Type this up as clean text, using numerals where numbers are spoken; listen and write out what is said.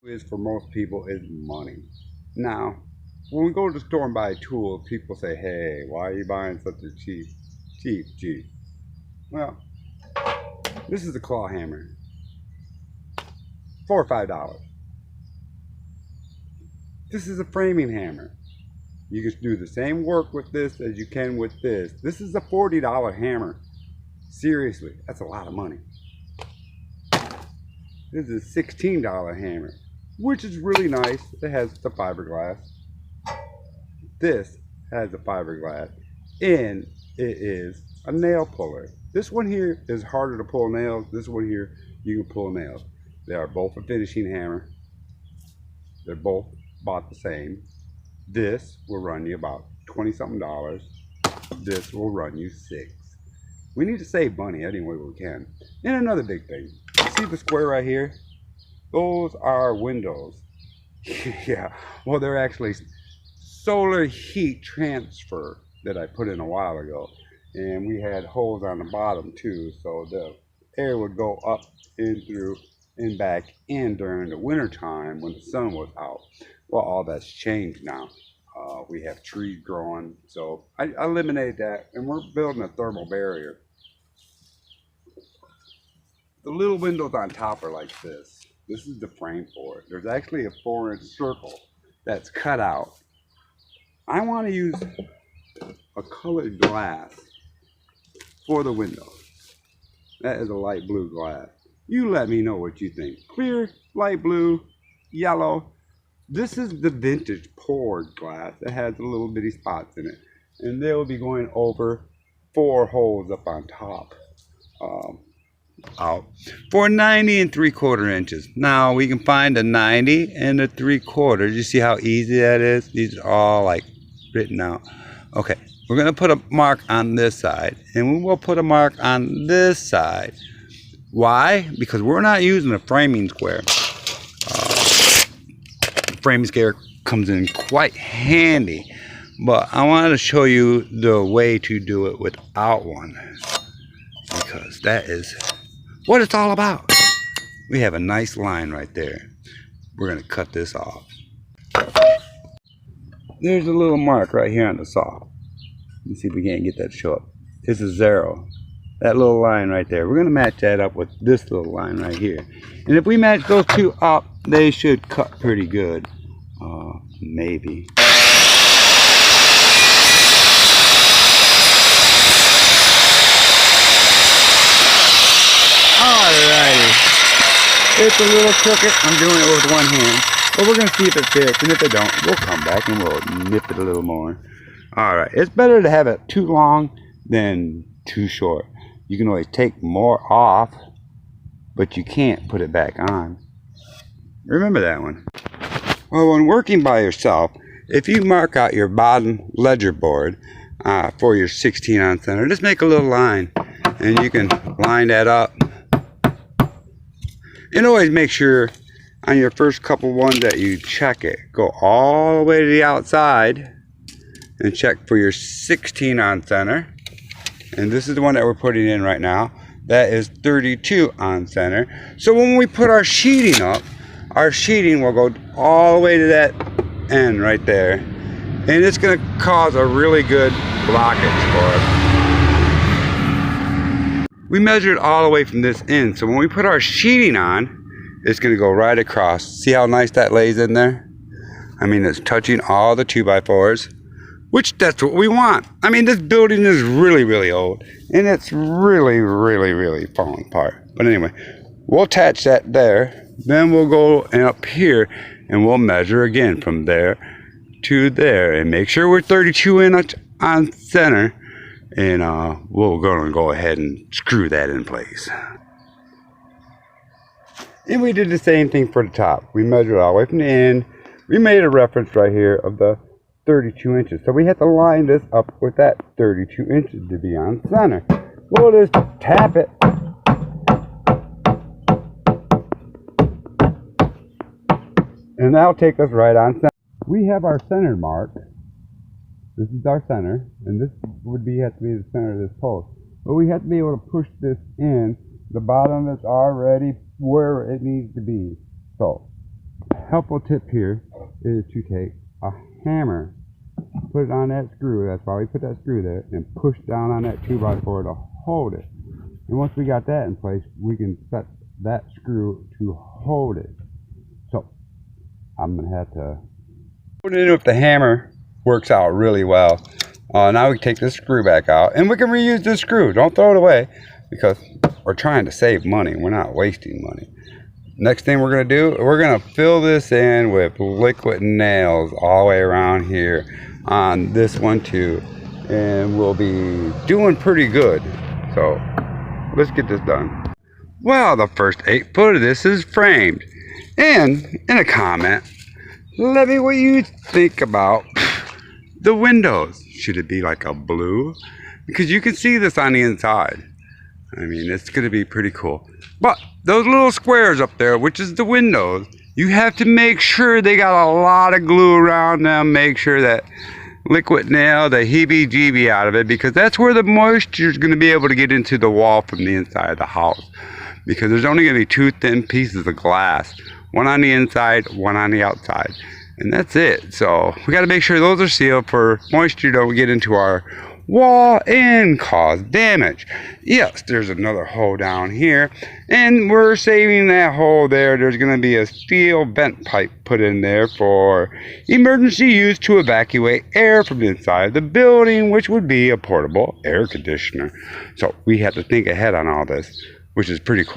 Is for most people is money. Now, when we go to the store and buy tools, people say, "Hey, why are you buying such a cheap?" Well, this is a claw hammer, $4 or $5. This is a framing hammer. You can do the same work with this as you can with this. This is a $40 hammer. Seriously, that's a lot of money. This is a $16 hammer, which is really nice. It has the fiberglass. This has the fiberglass, and it is a nail puller. This one here is harder to pull nails. This one here, you can pull nails. They are both a finishing hammer. They're both about the same. This will run you about 20 something dollars. This will run you $6. We need to save money any way we can. And another big thing, you see the square right here? Those are windows. Yeah, well, they're actually solar heat transfer that I put in a while ago. And we had holes on the bottom too, so the air would go up in through and back in during the winter time when the sun was out. Well, all that's changed now. We have trees growing, so I eliminated that, and we're building a thermal barrier. The little windows on top are like this. This is the frame for it. There's actually a 4-inch circle that's cut out. I want to use a colored glass for the windows. That is a light blue glass. You let me know what you think. Clear, light blue, yellow. This is the vintage poured glass. It has the little bitty spots in it. And they will be going over 4 holes up on top. Out for 90 3/4 inches. Now we can find a 90 and a 3/4. You see how easy that is? These are all like written out. Okay, we're gonna put a mark on this side, and we will put a mark on this side. Why? Because we're not using a framing square. Framing square comes in quite handy, but I wanted to show you the way to do it without one, because that is what it's all about. We have a nice line right there. We're going to cut this off. There's a little mark right here on the saw. Let's see if we can't get that to show up. It's a 0. That little line right there. We're going to match that up with this little line right here. And if we match those two up, they should cut pretty good. Maybe. Alrighty. It's a little crooked. I'm doing it with one hand. But we're going to see if it fits. And if it don't, we'll come back and we'll nip it a little more. Alright. It's better to have it too long than too short. You can always take more off, but you can't put it back on. Remember that one. Well, when working by yourself, if you mark out your bottom ledger board for your 16 ounce center, just make a little line and you can line that up. And always make sure on your first couple ones that you check it. Go all the way to the outside and check for your 16 ounce center. And this is the one that we're putting in right now. That is 32 on center. So when we put our sheeting up, our sheeting will go all the way to that end right there. And it's going to cause a really good blockage for us. We measured all the way from this end. So when we put our sheeting on, it's going to go right across. See how nice that lays in there? I mean, it's touching all the 2x4s. Which that's what we want. I mean, this building is really, really old. And it's really, really, really falling apart. But anyway, we'll attach that there. Then we'll go up here and we'll measure again from there to there. And make sure we're 32 inch on center. And we're going to go ahead and screw that in place. And we did the same thing for the top. We measured all the way from the end. We made a reference right here of the 32 inches. So we have to line this up with that 32 inches to be on center. We'll just tap it. And that'll take us right on center. We have our center mark. This is our center. And this would have to be the center of this post. But we have to be able to push this in. The bottom is already where it needs to be. So helpful tip here is to take a hammer, put it on that screw, that's why we put that screw there, and push down on that 2x4 to hold it. And once we got that in place, we can set that screw to hold it. So I'm gonna have to put it in with the hammer. Works out really well. Now we take this screw back out, and we can reuse this screw. Don't throw it away, because we're trying to save money. We're not wasting money. Next thing we're going to do, we're going to fill this in with liquid nails all the way around here on this one too, and we'll be doing pretty good. So let's get this done. Well, the first 8 foot of this is framed. And in a comment, let me know what you think about the windows. Should it be like a blue? Because you can see this on the inside. I mean, it's going to be pretty cool. But those little squares up there, which is the windows, you have to make sure they got a lot of glue around them. Make sure that liquid nail the heebie-jeebie out of it, because that's where the moisture is going to be able to get into the wall from the inside of the house. Because there's only going to be 2 thin pieces of glass, one on the inside, one on the outside. And that's it. So we got to make sure those are sealed for moisture don't get into our wall and cause damage. Yes, there's another hole down here, and we're saving that hole there. There's going to be a steel vent pipe put in there for emergency use to evacuate air from the inside of the building, which would be a portable air conditioner. So we have to think ahead on all this, which is pretty cool.